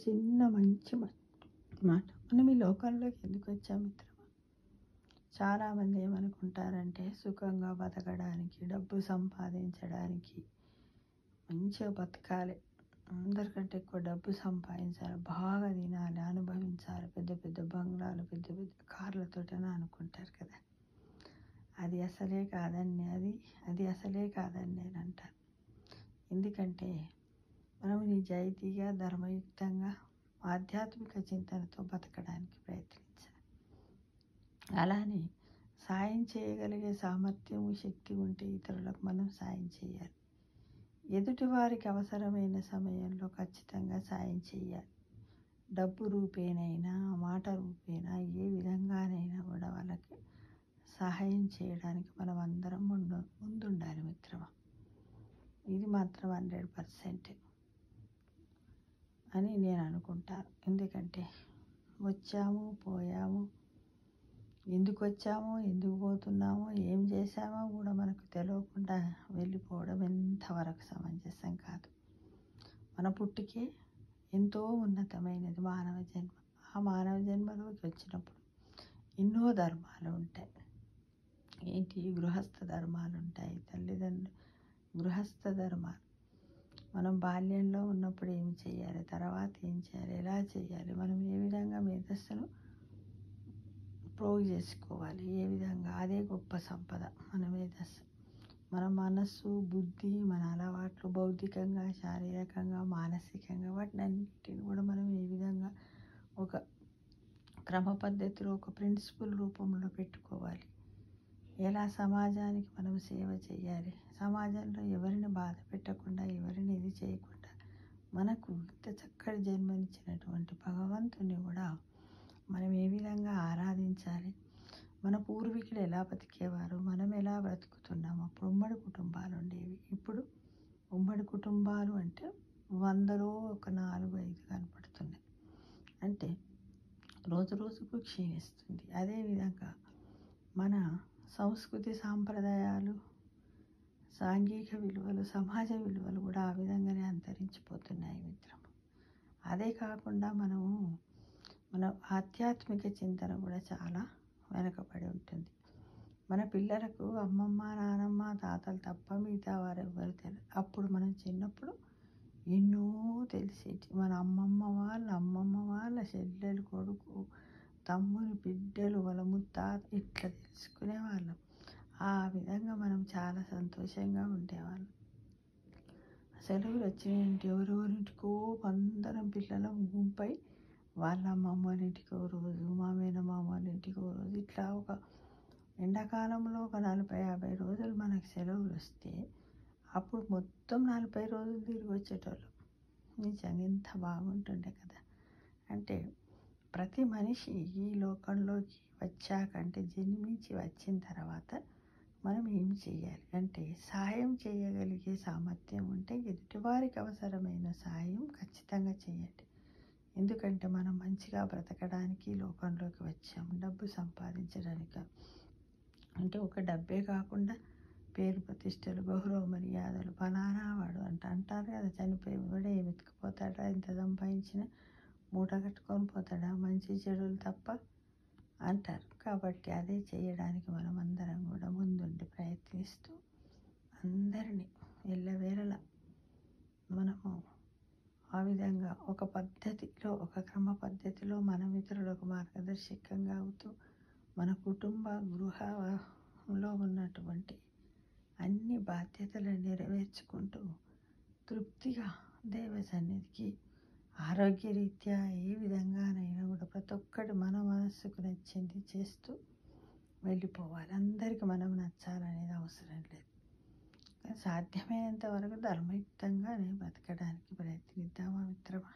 చిన్న మంచి మాట. మనం ఈ లోకంలోకి ఎందుకు వచ్చాం మిత్రమా? చాలామంది ఏమనుకుంటారంటే సుఖంగా బతకడానికి, డబ్బు సంపాదించడానికి, మంచిగా బతకాలి, అందరికంటే ఎక్కువ డబ్బు సంపాదించాలి, బాగా తినాలి, అనుభవించాలి, పెద్ద పెద్ద బంగ్లాలు, పెద్ద పెద్ద కార్లతోటని అనుకుంటారు కదా. అది అసలే కాదండి. అది అసలే కాదని నేను అంటాను. ఎందుకంటే మనం నిజాయితీగా, ధర్మయుక్తంగా, ఆధ్యాత్మిక చింతనతో బతకడానికి ప్రయత్నించాలి. అలానే సాయం చేయగలిగే సామర్థ్యం, శక్తి ఉంటే ఇతరులకు మనం సాయం చేయాలి. ఎదుటి వారికి అవసరమైన సమయంలో ఖచ్చితంగా సాయం చేయాలి. డబ్బు రూపేనైనా, మాట రూపేనా, ఏ విధంగానైనా కూడా వాళ్ళకి సహాయం చేయడానికి మనం అందరం ముందుండాలి మిత్రమా. ఇది మాత్రం 100% అని నేను అనుకుంటాను. ఎందుకంటే వచ్చాము, పోయాము, ఎందుకు వచ్చామో, ఎందుకు పోతున్నామో, ఏం చేశామో కూడా మనకు తెలియకుండా వెళ్ళిపోవడం ఎంతవరకు సమంజసం కాదు. మన పుట్టికే ఎంతో ఉన్నతమైనది మానవ జన్మ. ఆ మానవ జన్మలోకి వచ్చినప్పుడు ఎన్నో ధర్మాలు ఉంటాయి. ఏంటి? గృహస్థ ధర్మాలు ఉంటాయి. గృహస్థ ధర్మాలు. మనం బాల్యంలో ఉన్నప్పుడు ఏం చేయాలి, తర్వాత ఏం చేయాలి, ఎలా చేయాలి, మనం ఏ విధంగా మేధస్సును ప్రోగు చేసుకోవాలి, ఏ విధంగా, అదే గొప్ప సంపద మన మేధస్సు. మన మనస్సు, బుద్ధి, మన అలవాట్లు, భౌతికంగా, శారీరకంగా, మానసికంగా, వాటిని అన్నింటిని కూడా మనం ఏ విధంగా ఒక క్రమ పద్ధతిలో, ఒక ప్రిన్సిపల్ రూపంలో పెట్టుకోవాలి. ఎలా సమాజానికి మనం సేవ చేయాలి, సమాజంలో ఎవరిని బాధ పెట్టకుండా, ఎవరిని ఇది చేయకుండా, మనకు ఇంత చక్కటి జన్మనిచ్చినటువంటి భగవంతుని కూడా మనం ఏ విధంగా ఆరాధించాలి, మన పూర్వీకులు ఎలా బతికేవారు, మనం ఎలా బ్రతుకుతున్నాము. అప్పుడు ఉమ్మడి కుటుంబాలు ఉండేవి. ఇప్పుడు ఉమ్మడి కుటుంబాలు అంటే 100లో ఒక 4-5 కనపడుతున్నాయి. అంటే రోజు రోజుకు క్షీణిస్తుంది. అదేవిధంగా మన సంస్కృతి, సాంప్రదాయాలు, సాంఘిక విలువలు, సమాజ విలువలు కూడా ఆ విధంగానే అంతరించిపోతున్నాయి మిత్రము. అదే కాకుండా మన ఆధ్యాత్మిక చింతన కూడా చాలా వెనకబడి ఉంటుంది. మన పిల్లలకు అమ్మమ్మ, నానమ్మ, తాతలు తప్ప మిగతా వారు ఎవ్వరు తెలియదు. అప్పుడు మనం చిన్నప్పుడు ఎన్నో తెలిసేటి. మన అమ్మమ్మ వాళ్ళ చెల్లెలు, కొడుకు, తమ్ముని బిడ్డలు, వాళ్ళ ముత్తాత, ఇట్లా తెలుసుకునేవాళ్ళం. ఆ విధంగా మనం చాలా సంతోషంగా ఉండేవాళ్ళం. సెలవులు వచ్చినాయంటే ఎవరెవరింటికో అందరం పిల్లలం గుంపై వాళ్ళ అమ్మమ్మ వాళ్ళ ఇంటికి ఒక రోజు, మా మేనమామ వాళ్ళ ఇంటికి ఒక రోజు, ఇట్లా ఒక ఎండాకాలంలో ఒక 40-50 రోజులు మనకు సెలవులు వస్తే అప్పుడు మొత్తం 40 రోజులు తిరిగి వచ్చేటోళ్ళు. నిజంగా ఎంత బాగుంటుండే కదా. అంటే ప్రతి మనిషి ఈ లోకంలోకి వచ్చాక, అంటే జన్మించి వచ్చిన తర్వాత మనం ఏం చేయాలి అంటే సాయం చేయగలిగే సామర్థ్యం ఉంటే ఎదుటివారికి అవసరమైన సాయం ఖచ్చితంగా చేయండి. ఎందుకంటే మనం మంచిగా బ్రతకడానికి లోకంలోకి వచ్చాం, డబ్బు సంపాదించడానికి. అంటే ఒక డబ్బే కాకుండా పేరు ప్రతిష్టలు, గౌరవ మర్యాదలు, ఫలానా వాడు అంటారు కదా. చనిపోయి కూడా ఏమి ఎత్తుకుపోతాడా, ఎంత సంపాదించినా మూట కట్టుకొని పోతాడా, మంచి చెడులు తప్ప అంటారు. కాబట్టి అదే చేయడానికి మనం అందరం కూడా ముందుండి ప్రయత్నిస్తూ అందరినీ ఎల్లవేళలా మనము ఆ విధంగా ఒక పద్ధతిలో, ఒక క్రమ పద్ధతిలో మనం ఇతరులకు మార్గదర్శకంగా అవుతూ మన కుటుంబ గృహంలో ఉన్నటువంటి అన్ని బాధ్యతలను నెరవేర్చుకుంటూ తృప్తిగా దైవ సన్నిధికి ఆరోగ్యరీత్యా ఏ విధంగానైనా కూడా ప్రతి ఒక్కటి మన మనస్సుకు నచ్చింది చేస్తూ వెళ్ళిపోవాలి. అందరికీ మనం నచ్చాలనేది అవసరం లేదు. సాధ్యమైనంత వరకు ధర్మయుక్తంగానే బతకడానికి ప్రయత్నిద్దామా మిత్రమా.